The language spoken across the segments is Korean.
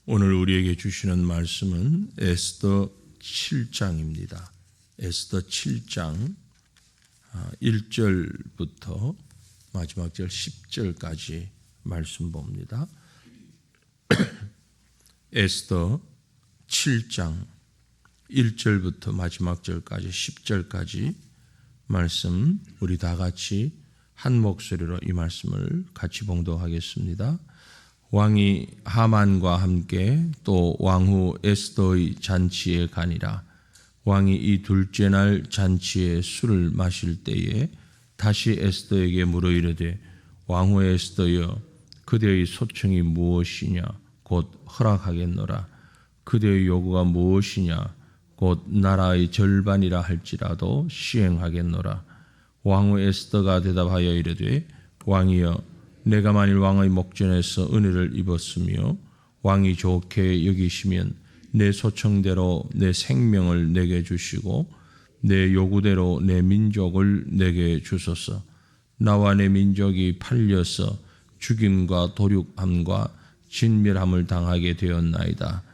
오늘 우리에게 주시는 말씀은 에스더 7장입니다. 에스더 7장 1절부터 마지막 절 10절까지 말씀 봅니다. 에스더 7장 1절부터 마지막 절까지 10절까지 말씀, 우리 다 같이 한 목소리로 이 말씀을 같이 봉독하겠습니다. 왕이 하만과 함께 또 왕후 에스더의 잔치에 가니라. 왕이 이 둘째 날 잔치에 술을 마실 때에 다시 에스더에게 물어 이르되, 왕후 에스더여, 그대의 소청이 무엇이냐? 곧 허락하겠노라. 그대의 요구가 무엇이냐? 곧 나라의 절반이라 할지라도 시행하겠노라. 왕후 에스더가 대답하여 이르되, 왕이여, 내가 만일 왕의 목전에서 은혜를 입었으며 왕이 좋게 여기시면 내 소청대로 내 생명을 내게 주시고 내 요구대로 내 민족을 내게 주소서. 나와 내 민족이 팔려서 죽임과 도륙함과 진멸함을 당하게 되었나이다.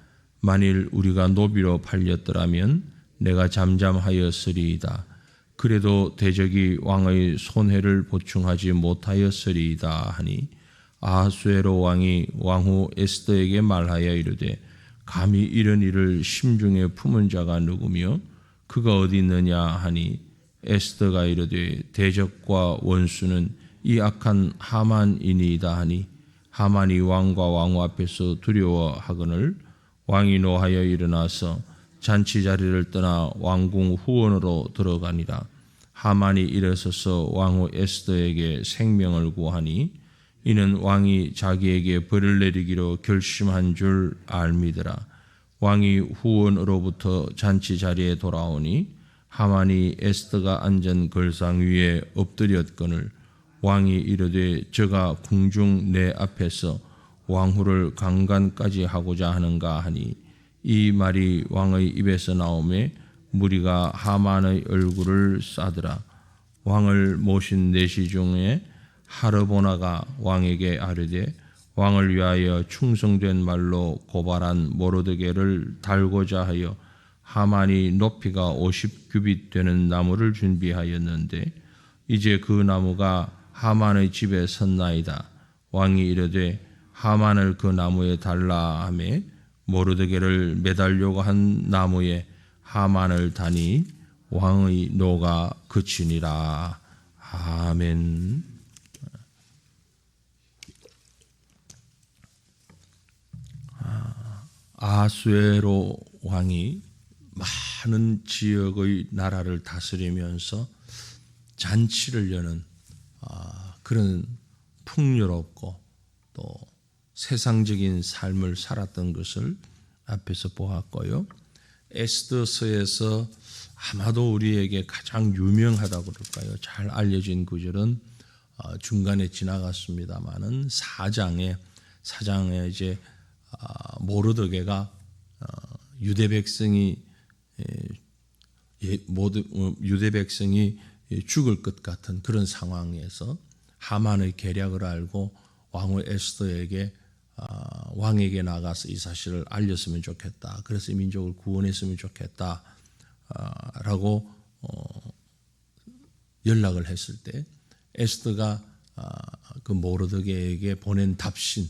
만일 우리가 노비로 팔렸더라면 내가 잠잠하였으리이다. 그래도 대적이 왕의 손해를 보충하지 못하였으리이다 하니, 아하수에로 왕이 왕후 에스더에게 말하여 이르되, 감히 이런 일을 심중에 품은 자가 누구며 그가 어디 있느냐 하니, 에스더가 이르되, 대적과 원수는 이 악한 하만이니이다 하니, 하만이 왕과 왕후 앞에서 두려워하거늘 왕이 노하여 일어나서 잔치 자리를 떠나 왕궁 후원으로 들어가니라. 하만이 일어서서 왕후 에스더에게 생명을 구하니 이는 왕이 자기에게 벌을 내리기로 결심한 줄 알미더라. 왕이 후원으로부터 잔치 자리에 돌아오니 하만이 에스더가 앉은 걸상 위에 엎드렸거늘 왕이 이르되, 저가 궁중 내 앞에서 왕후를 강간까지 하고자 하는가 하니, 이 말이 왕의 입에서 나오매 무리가 하만의 얼굴을 싸더라. 왕을 모신 내시 중에 하르보나가 왕에게 아뢰되, 왕을 위하여 충성된 말로 고발한 모르드게를 달고자 하여 하만이 높이가 50규빗 되는 나무를 준비하였는데 이제 그 나무가 하만의 집에 섰나이다. 왕이 이르되, 하만을 그 나무에 달라 하며 모르드게를 매달려고 한 나무에 하만을 다니 왕의 노가 그치니라. 아멘. 아하수에로 왕이 많은 지역의 나라를 다스리면서 잔치를 여는 그런 풍요롭고 또 세상적인 삶을 살았던 것을 앞에서 보았고요. 에스더서에서 아마도 우리에게 가장 유명하다고 그럴까요? 잘 알려진 구절은 중간에 지나갔습니다만은 4장에 이제 모르드게가 유대 백성이 죽을 것 같은 그런 상황에서 하만의 계략을 알고 왕후 에스더에게 왕에게 나가서 이 사실을 알렸으면 좋겠다. 그래서 이 민족을 구원했으면 좋겠다. 라고 연락을 했을 때 에스더가 그 모르드게에게 보낸 답신,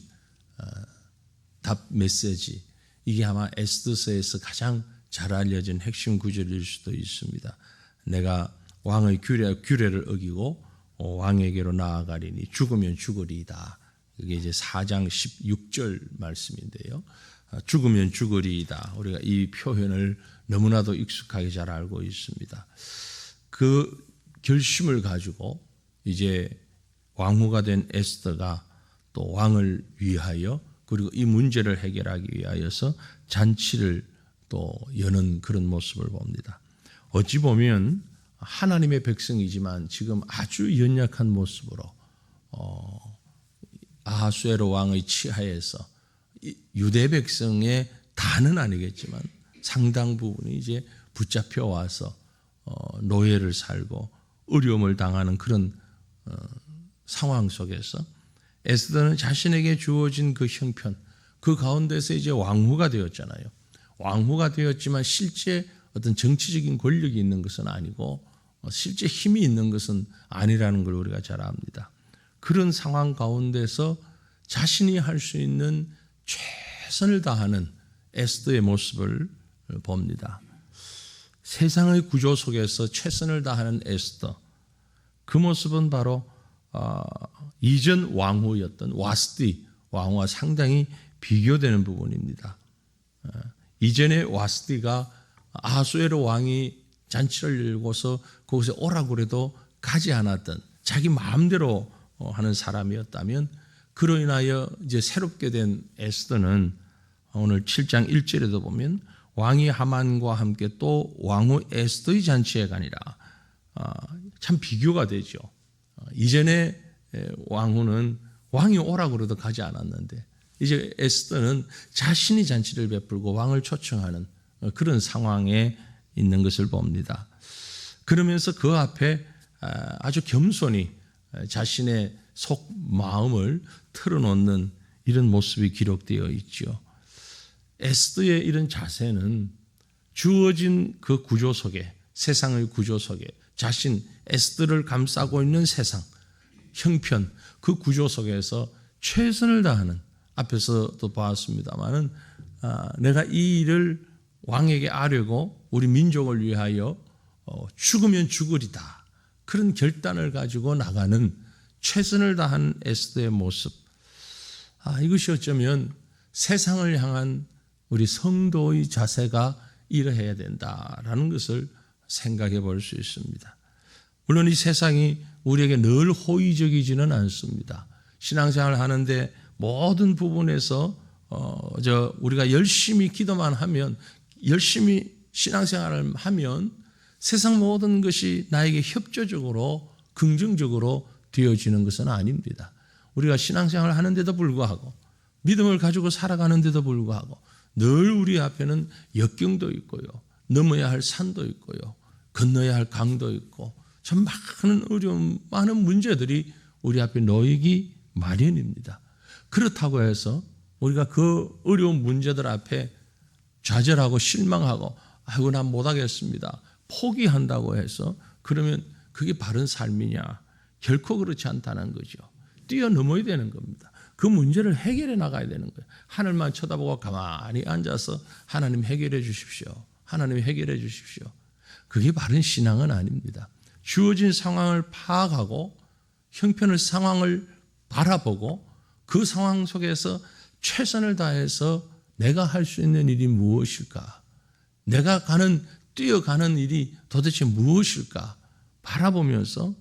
답 메시지, 이게 아마 에스더서에서 가장 잘 알려진 핵심 구절일 수도 있습니다. 내가 왕의 규례를 어기고 왕에게로 나아가리니 죽으면 죽으리이다. 이게 이제 4장 16절 말씀인데요. 죽으면 죽으리이다. 우리가 이 표현을 너무나도 익숙하게 잘 알고 있습니다. 그 결심을 가지고 이제 왕후가 된 에스더가 또 왕을 위하여 그리고 이 문제를 해결하기 위하여서 잔치를 또 여는 그런 모습을 봅니다. 어찌 보면 하나님의 백성이지만 지금 아주 연약한 모습으로 아하수에로 왕의 치하에서 유대 백성의 다는 아니겠지만 상당 부분이 이제 붙잡혀 와서 노예를 살고 어려움을 당하는 그런 상황 속에서 에스더는 자신에게 주어진 그 형편, 그 가운데서 이제 왕후가 되었잖아요. 왕후가 되었지만 실제 어떤 정치적인 권력이 있는 것은 아니고 실제 힘이 있는 것은 아니라는 걸 우리가 잘 압니다. 그런 상황 가운데서 자신이 할 수 있는 최선을 다하는 에스더의 모습을 봅니다. 세상의 구조 속에서 최선을 다하는 에스더, 그 모습은 바로 이전 왕후였던 와스디 왕후와 상당히 비교되는 부분입니다. 이전에 와스디가 아하수에로 왕이 잔치를 열고서 거기서 오라고 해도 가지 않았던 자기 마음대로 하는 사람이었다면, 그로 인하여 이제 새롭게 된 에스더는 오늘 7장 1절에도 보면 왕이 하만과 함께 또 왕후 에스더의 잔치에 가니라. 참 비교가 되죠. 이전에 왕후는 왕이 오라고 해도 가지 않았는데 이제 에스더는 자신이 잔치를 베풀고 왕을 초청하는 그런 상황에 있는 것을 봅니다. 그러면서 그 앞에 아주 겸손히 자신의 속 마음을 털어놓는 이런 모습이 기록되어 있죠. 에스더의 이런 자세는 주어진 그 구조 속에, 세상의 구조 속에 자신 에스더를 감싸고 있는 세상, 형편, 그 구조 속에서 최선을 다하는, 앞에서도 봤습니다마는 내가 이 일을 왕에게 아뢰고 우리 민족을 위하여 죽으면 죽으리다, 그런 결단을 가지고 나가는 최선을 다한 에스더의 모습, 이것이 어쩌면 세상을 향한 우리 성도의 자세가 이러해야 된다라는 것을 생각해 볼 수 있습니다. 물론 이 세상이 우리에게 늘 호의적이지는 않습니다. 신앙생활을 하는데 모든 부분에서 우리가 열심히 기도만 하면, 열심히 신앙생활을 하면 세상 모든 것이 나에게 협조적으로 긍정적으로 되어지는 것은 아닙니다. 우리가 신앙생활을 하는데도 불구하고, 믿음을 가지고 살아가는데도 불구하고 늘 우리 앞에는 역경도 있고요, 넘어야 할 산도 있고요, 건너야 할 강도 있고, 참 많은 어려움, 많은 문제들이 우리 앞에 놓이기 마련입니다. 그렇다고 해서 우리가 그 어려운 문제들 앞에 좌절하고 실망하고 아이고 난 못하겠습니다, 포기한다고 해서 그러면 그게 바른 삶이냐? 결코 그렇지 않다는 거죠. 뛰어넘어야 되는 겁니다. 그 문제를 해결해 나가야 되는 거예요. 하늘만 쳐다보고 가만히 앉아서 하나님 해결해 주십시오, 하나님 해결해 주십시오, 그게 바른 신앙은 아닙니다. 주어진 상황을 파악하고 형편을, 상황을 바라보고 그 상황 속에서 최선을 다해서 내가 할 수 있는 일이 무엇일까, 내가 뛰어가는 일이 도대체 무엇일까 바라보면서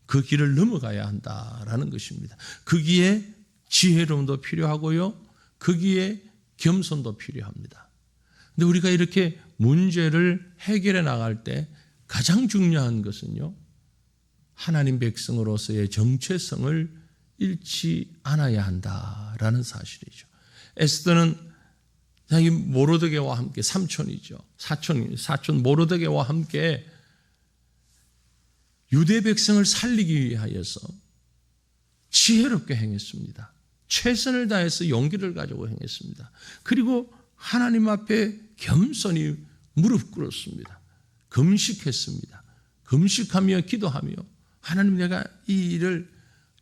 그 길을 넘어가야 한다라는 것입니다. 거기에 지혜로움도 필요하고요, 거기에 겸손도 필요합니다. 근데 우리가 이렇게 문제를 해결해 나갈 때 가장 중요한 것은요, 하나님 백성으로서의 정체성을 잃지 않아야 한다라는 사실이죠. 에스더는 자기 모르드게와 함께, 사촌 모르드게와 함께 유대 백성을 살리기 위하여서 지혜롭게 행했습니다. 최선을 다해서 용기를 가지고 행했습니다. 그리고 하나님 앞에 겸손히 무릎 꿇었습니다. 금식했습니다. 금식하며 기도하며 하나님, 내가 이 일을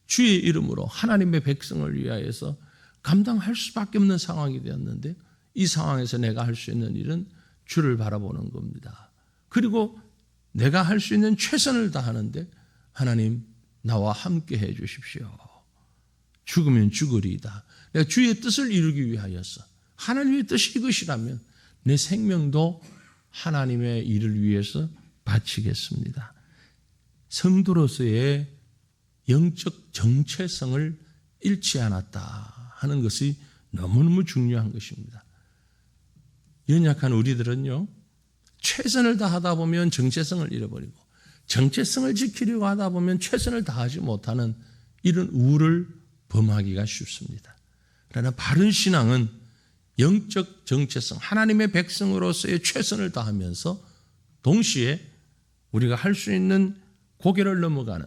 주의 이름으로 하나님의 백성을 위하여서 감당할 수밖에 없는 상황이 되었는데, 이 상황에서 내가 할 수 있는 일은 주를 바라보는 겁니다. 그리고 내가 할 수 있는 최선을 다하는데 하나님 나와 함께 해 주십시오. 죽으면 죽으리이다. 내가 주의 뜻을 이루기 위하여서, 하나님의 뜻이 이것이라면 내 생명도 하나님의 일을 위해서 바치겠습니다. 성도로서의 영적 정체성을 잃지 않았다 하는 것이 너무너무 중요한 것입니다. 연약한 우리들은요, 최선을 다하다 보면 정체성을 잃어버리고, 정체성을 지키려고 하다 보면 최선을 다하지 못하는 이런 우를 범하기가 쉽습니다. 그러나 바른 신앙은 영적 정체성, 하나님의 백성으로서의 최선을 다하면서 동시에 우리가 할 수 있는 고개를 넘어가는,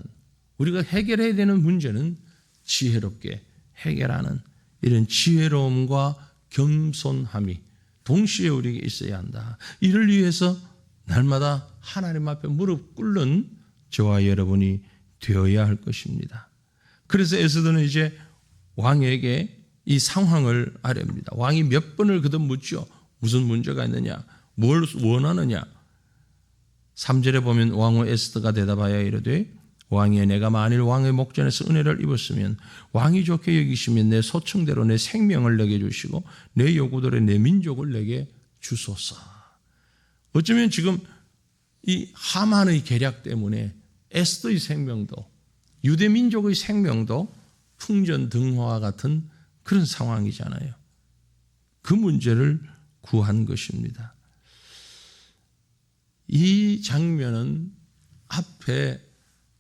우리가 해결해야 되는 문제는 지혜롭게 해결하는 이런 지혜로움과 겸손함이 동시에 우리에게 있어야 한다. 이를 위해서 날마다 하나님 앞에 무릎 꿇는 저와 여러분이 되어야 할 것입니다. 그래서 에스더는 이제 왕에게 이 상황을 아뢰입니다. 왕이 몇 번을 그도 묻죠. 무슨 문제가 있느냐? 뭘 원하느냐? 3절에 보면 왕후 에스더가 대답하여 이르되 왕이여 내가 만일 왕의 목전에서 은혜를 입었으면 왕이 좋게 여기시면 내 소청대로 내 생명을 내게 주시고 내 요구대로 내 민족을 내게 주소서. 어쩌면 지금 이 하만의 계략 때문에 에스더의 생명도 유대 민족의 생명도 풍전등화와 같은 그런 상황이잖아요. 그 문제를 구한 것입니다. 이 장면은 앞에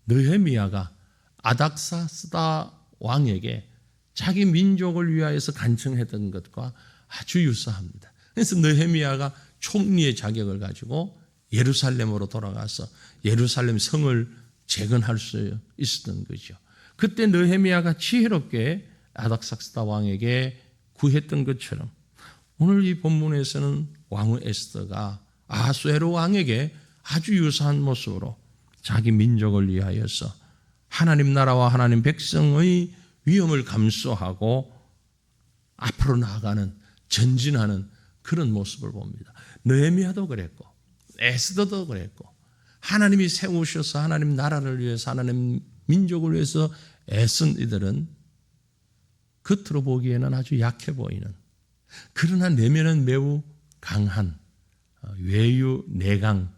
느헤미야가 아닥사스다 왕에게 자기 민족을 위하여서 간청했던 것과 아주 유사합니다. 그래서 느헤미야가 총리의 자격을 가지고 예루살렘으로 돌아가서 예루살렘 성을 재건할 수 있었던 거죠. 그때 느헤미야가 지혜롭게 아닥사스다 왕에게 구했던 것처럼 오늘 이 본문에서는 왕후 에스더가 아하수에로 왕에게 아주 유사한 모습으로 자기 민족을 위하여서 하나님 나라와 하나님 백성의 위험을 감수하고 앞으로 나아가는 전진하는 그런 모습을 봅니다. 느헤미야도 그랬고 에스더도 그랬고 하나님이 세우셔서 하나님 나라를 위해서 하나님 민족을 위해서 애쓴 이들은 겉으로 보기에는 아주 약해 보이는 그러나 내면은 매우 강한 외유 내강의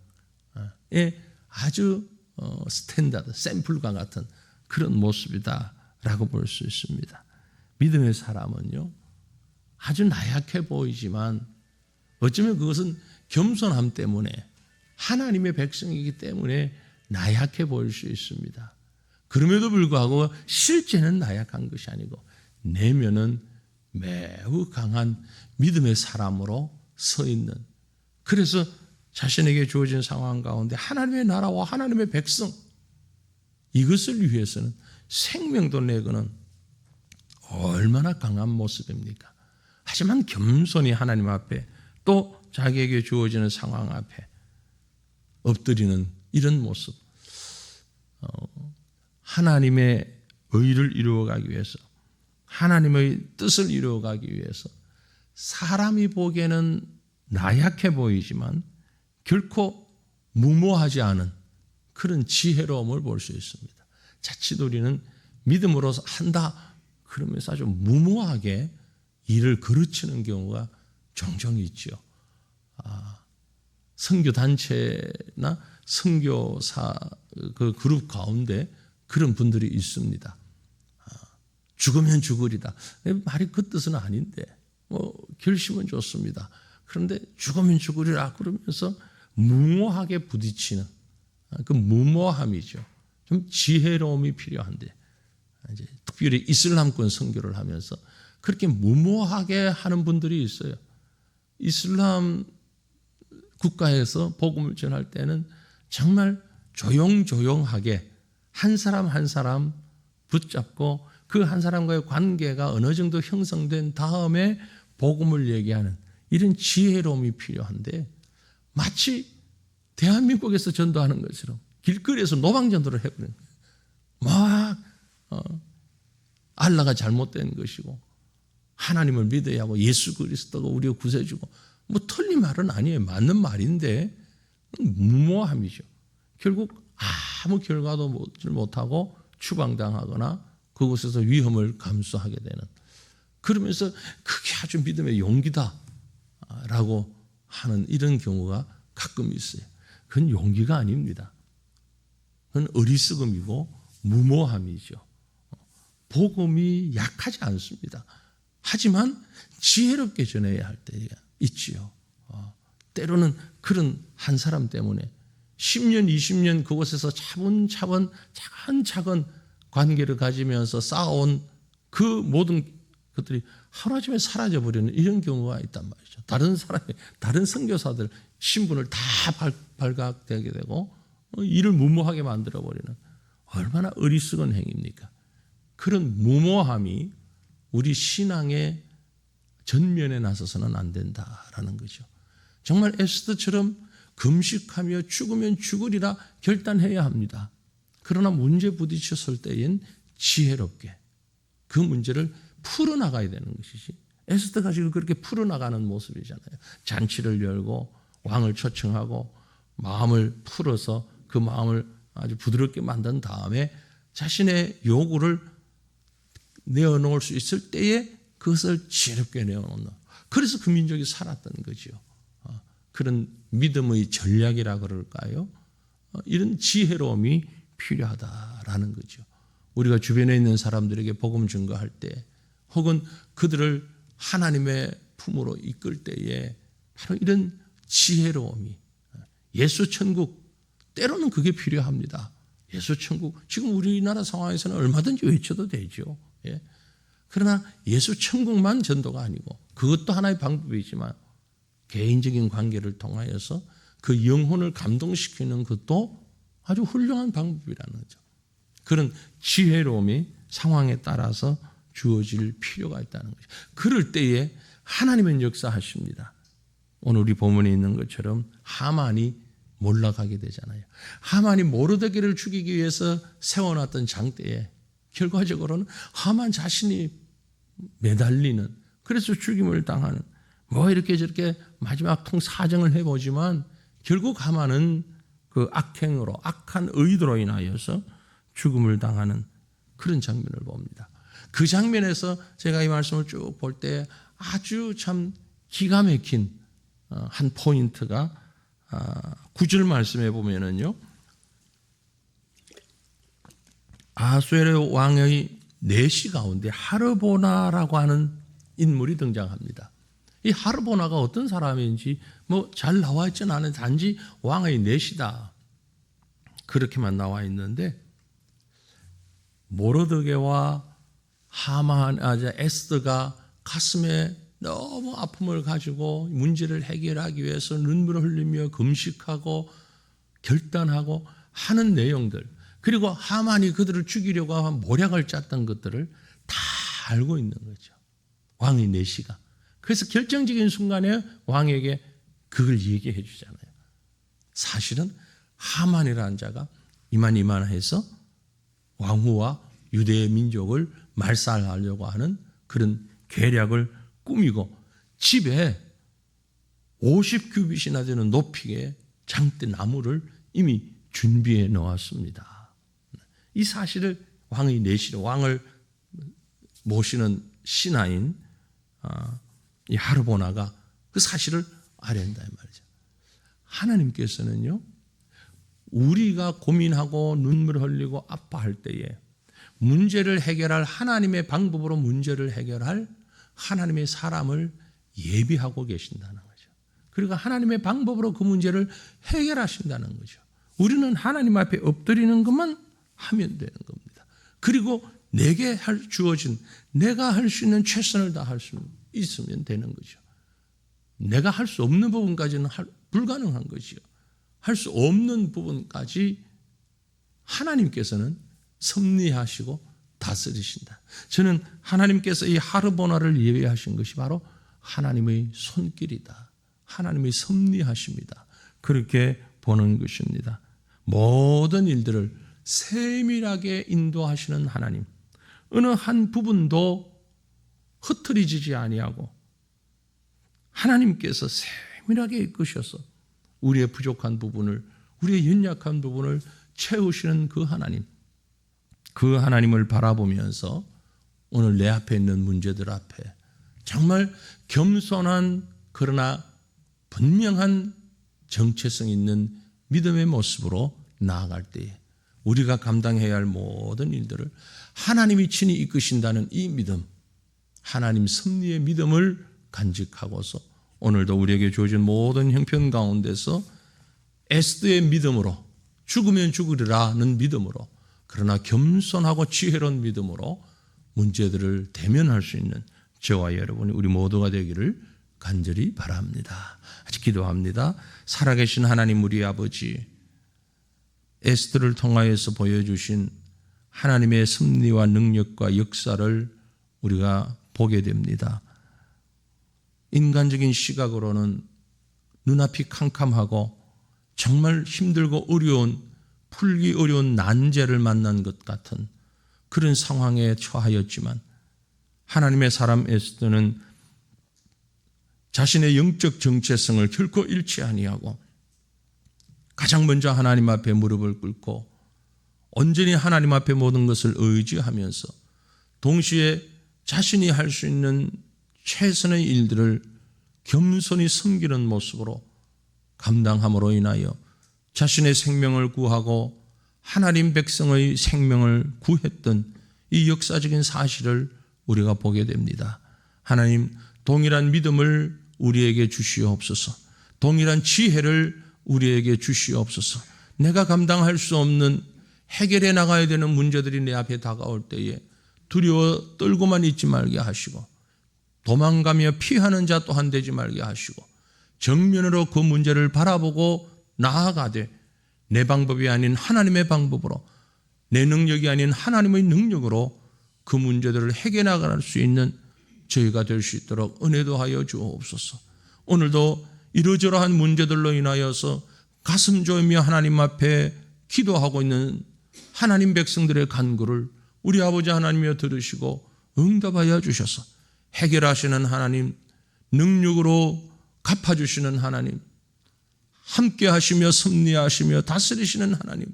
아주 스탠다드, 샘플과 같은 그런 모습이다라고 볼 수 있습니다. 믿음의 사람은요 아주 나약해 보이지만 어쩌면 그것은 겸손함 때문에 하나님의 백성이기 때문에 나약해 보일 수 있습니다. 그럼에도 불구하고 실제는 나약한 것이 아니고 내면은 매우 강한 믿음의 사람으로 서 있는, 그래서 자신에게 주어진 상황 가운데 하나님의 나라와 하나님의 백성 이것을 위해서는 생명도 내고는 얼마나 강한 모습입니까? 하지만 겸손히 하나님 앞에 또 자기에게 주어지는 상황 앞에 엎드리는 이런 모습, 하나님의 의를 이루어가기 위해서 하나님의 뜻을 이루어가기 위해서 사람이 보기에는 나약해 보이지만 결코 무모하지 않은 그런 지혜로움을 볼 수 있습니다. 자칫 우리는 믿음으로 한다 그러면서 아주 무모하게 일을 거르치는 경우가 종종 있죠. 선교단체나 선교사 그 그룹 가운데 그런 분들이 있습니다. 죽으면 죽으리다. 말이 그 뜻은 아닌데 결심은 좋습니다. 그런데 죽으면 죽으리라 그러면서 무모하게 부딪히는 그 무모함이죠. 좀 지혜로움이 필요한데 이제 특별히 이슬람권 선교를 하면서 그렇게 무모하게 하는 분들이 있어요. 이슬람 국가에서 복음을 전할 때는 정말 조용조용하게 한 사람 한 사람 붙잡고 그 한 사람과의 관계가 어느 정도 형성된 다음에 복음을 얘기하는 이런 지혜로움이 필요한데 마치 대한민국에서 전도하는 것처럼 길거리에서 노방전도를 해버리는 거예요. 알라가 잘못된 것이고 하나님을 믿어야 하고 예수 그리스도가 우리를 구세주고 틀린 말은 아니에요. 맞는 말인데 무모함이죠. 결국 아무 결과도 못하고 추방당하거나 그곳에서 위험을 감수하게 되는, 그러면서 그게 아주 믿음의 용기다라고 하는 이런 경우가 가끔 있어요. 그건 용기가 아닙니다. 그건 어리석음이고 무모함이죠. 복음이 약하지 않습니다. 하지만 지혜롭게 전해야 할 때가 있지요. 때로는 그런 한 사람 때문에 10년, 20년 그곳에서 차분차분 차근차근 관계를 가지면서 쌓아온 그 모든 것들이 하루아침에 사라져버리는 이런 경우가 있단 말이죠. 다른 선교사들 신분을 다 발각되게 되고 일을 무모하게 만들어버리는, 얼마나 어리석은 행위입니까? 그런 무모함이 우리 신앙의 전면에 나서서는 안 된다라는 거죠. 정말 에스더처럼 금식하며 죽으면 죽으리라 결단해야 합니다. 그러나 문제 부딪혔을 때엔 지혜롭게 그 문제를 풀어나가야 되는 것이지. 에스더가 지금 그렇게 풀어나가는 모습이잖아요. 잔치를 열고 왕을 초청하고 마음을 풀어서 그 마음을 아주 부드럽게 만든 다음에 자신의 요구를 내어놓을 수 있을 때에 그것을 지혜롭게 내어놓는. 그래서 그 민족이 살았던 거죠. 그런 믿음의 전략이라 그럴까요? 이런 지혜로움이 필요하다라는 거죠. 우리가 주변에 있는 사람들에게 복음 증거할 때 혹은 그들을 하나님의 품으로 이끌 때에 바로 이런 지혜로움이 예수 천국 때로는 그게 필요합니다. 예수 천국 지금 우리나라 상황에서는 얼마든지 외쳐도 되죠. 예. 그러나 예수 천국만 전도가 아니고 그것도 하나의 방법이지만 개인적인 관계를 통하여서 그 영혼을 감동시키는 것도 아주 훌륭한 방법이라는 거죠. 그런 지혜로움이 상황에 따라서 주어질 필요가 있다는 거죠. 그럴 때에 하나님은 역사하십니다. 오늘 우리 본문에 있는 것처럼 하만이 몰락하게 되잖아요. 하만이 모르드게를 죽이기 위해서 세워놨던 장대에 결과적으로는 하만 자신이 매달리는, 그래서 죽임을 당하는, 뭐 이렇게 저렇게 마지막 통사정을 해보지만 결국 하만은 그 악행으로, 악한 의도로 인하여서 죽음을 당하는 그런 장면을 봅니다. 그 장면에서 제가 이 말씀을 쭉 볼 때 아주 참 기가 막힌 한 포인트가 9절 말씀에 보면은요, 아수에르 왕의 내시 가운데 하르보나라고 하는 인물이 등장합니다. 이 하르보나가 어떤 사람인지 뭐 잘 나와 있지는 않은데 단지 왕의 내시다 그렇게만 나와 있는데, 모르드게와 에스더가 가슴에 너무 아픔을 가지고 문제를 해결하기 위해서 눈물을 흘리며 금식하고 결단하고 하는 내용들, 그리고 하만이 그들을 죽이려고 모략을 짰던 것들을 다 알고 있는 거죠. 왕의 내시가. 그래서 결정적인 순간에 왕에게 그걸 얘기해 주잖아요. 사실은 하만이라는 자가 이만해서 왕후와 유대의 민족을 말살하려고 하는 그런 계략을 꾸미고 집에 50규빗이나 되는 높이의 장대 나무를 이미 준비해 놓았습니다. 이 사실을 왕의 내시로, 왕을 모시는 신하인 이 하르보나가 그 사실을 알아야 한다 이 말이죠. 하나님께서는요, 우리가 고민하고 눈물 흘리고 아파할 때에 문제를 해결할 하나님의 방법으로 문제를 해결할 하나님의 사람을 예비하고 계신다는 거죠. 그리고 하나님의 방법으로 그 문제를 해결하신다는 거죠. 우리는 하나님 앞에 엎드리는 것만 하면 되는 겁니다. 그리고 내게 주어진, 내가 할 수 있는 최선을 다할 수 있으면 되는 거죠. 내가 할 수 없는 부분까지는 불가능한 거지요. 할 수 없는 부분까지 하나님께서는 섭리하시고 다스리신다. 저는 하나님께서 이 하르보나를 예배하신 것이 바로 하나님의 손길이다. 하나님의 섭리하십니다. 그렇게 보는 것입니다. 모든 일들을 세밀하게 인도하시는 하나님, 어느 한 부분도 흐트러지지 아니하고 하나님께서 세밀하게 이끄셔서 우리의 부족한 부분을, 우리의 연약한 부분을 채우시는 그 하나님, 그 하나님을 바라보면서 오늘 내 앞에 있는 문제들 앞에 정말 겸손한 그러나 분명한 정체성 있는 믿음의 모습으로 나아갈 때에 우리가 감당해야 할 모든 일들을 하나님이 친히 이끄신다는 이 믿음, 하나님 섭리의 믿음을 간직하고서 오늘도 우리에게 주어진 모든 형편 가운데서 에스더의 믿음으로, 죽으면 죽으리라는 믿음으로, 그러나 겸손하고 지혜로운 믿음으로 문제들을 대면할 수 있는 저와 여러분이 우리 모두가 되기를 간절히 바랍니다. 아직 기도합니다. 살아계신 하나님 우리 아버지, 에스더를 통하여서 보여주신 하나님의 섭리와 능력과 역사를 우리가 보게 됩니다. 인간적인 시각으로는 눈앞이 캄캄하고 정말 힘들고 어려운, 풀기 어려운 난제를 만난 것 같은 그런 상황에 처하였지만 하나님의 사람 에스더는 자신의 영적 정체성을 결코 잃지 아니하고 가장 먼저 하나님 앞에 무릎을 꿇고 온전히 하나님 앞에 모든 것을 의지하면서 동시에 자신이 할 수 있는 최선의 일들을 겸손히 섬기는 모습으로 감당함으로 인하여 자신의 생명을 구하고 하나님 백성의 생명을 구했던 이 역사적인 사실을 우리가 보게 됩니다. 하나님, 동일한 믿음을 우리에게 주시옵소서. 동일한 지혜를 우리에게 주시옵소서. 내가 감당할 수 없는 해결해 나가야 되는 문제들이 내 앞에 다가올 때에 두려워 떨고만 있지 말게 하시고 도망가며 피하는 자 또한 되지 말게 하시고 정면으로 그 문제를 바라보고 나아가되 내 방법이 아닌 하나님의 방법으로 내 능력이 아닌 하나님의 능력으로 그 문제들을 해결해 나갈 수 있는 저희가 될 수 있도록 은혜도 하여 주옵소서. 오늘도 이러저러한 문제들로 인하여서 가슴 조이며 하나님 앞에 기도하고 있는 하나님 백성들의 간구를 우리 아버지 하나님이여 들으시고 응답하여 주셔서 해결하시는 하나님, 능력으로 갚아주시는 하나님, 함께 하시며 섭리하시며 다스리시는 하나님,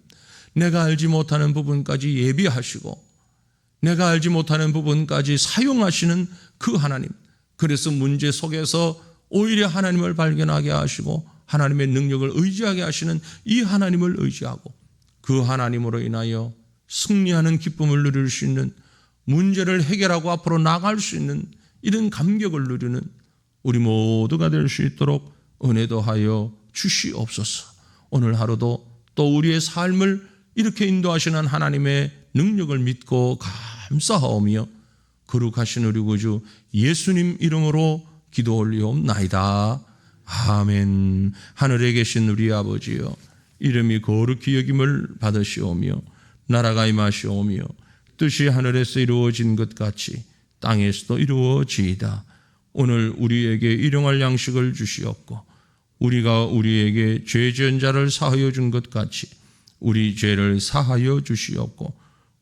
내가 알지 못하는 부분까지 예비하시고 내가 알지 못하는 부분까지 사용하시는 그 하나님, 그래서 문제 속에서 오히려 하나님을 발견하게 하시고 하나님의 능력을 의지하게 하시는 이 하나님을 의지하고 그 하나님으로 인하여 승리하는 기쁨을 누릴 수 있는, 문제를 해결하고 앞으로 나갈 수 있는 이런 감격을 누리는 우리 모두가 될 수 있도록 은혜도 하여 주시옵소서. 오늘 하루도 또 우리의 삶을 이렇게 인도하시는 하나님의 능력을 믿고 감사하오며 거룩하신 우리 구주 예수님 이름으로 기도 올리옵나이다. 아멘. 하늘에 계신 우리 아버지여, 이름이 거룩히 여김을 받으시오며 나라가 임하시오며 뜻이 하늘에서 이루어진 것 같이 땅에서도 이루어지이다. 오늘 우리에게 일용할 양식을 주시옵고 우리가 우리에게 죄 지은 자를 사하여 준 것 같이 우리 죄를 사하여 주시옵고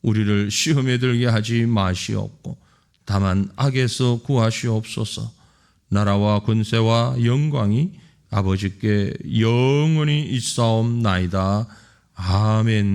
우리를 시험에 들게 하지 마시옵고 다만 악에서 구하시옵소서. 나라와 권세와 영광이 아버지께 영원히 있사옵나이다. 아멘.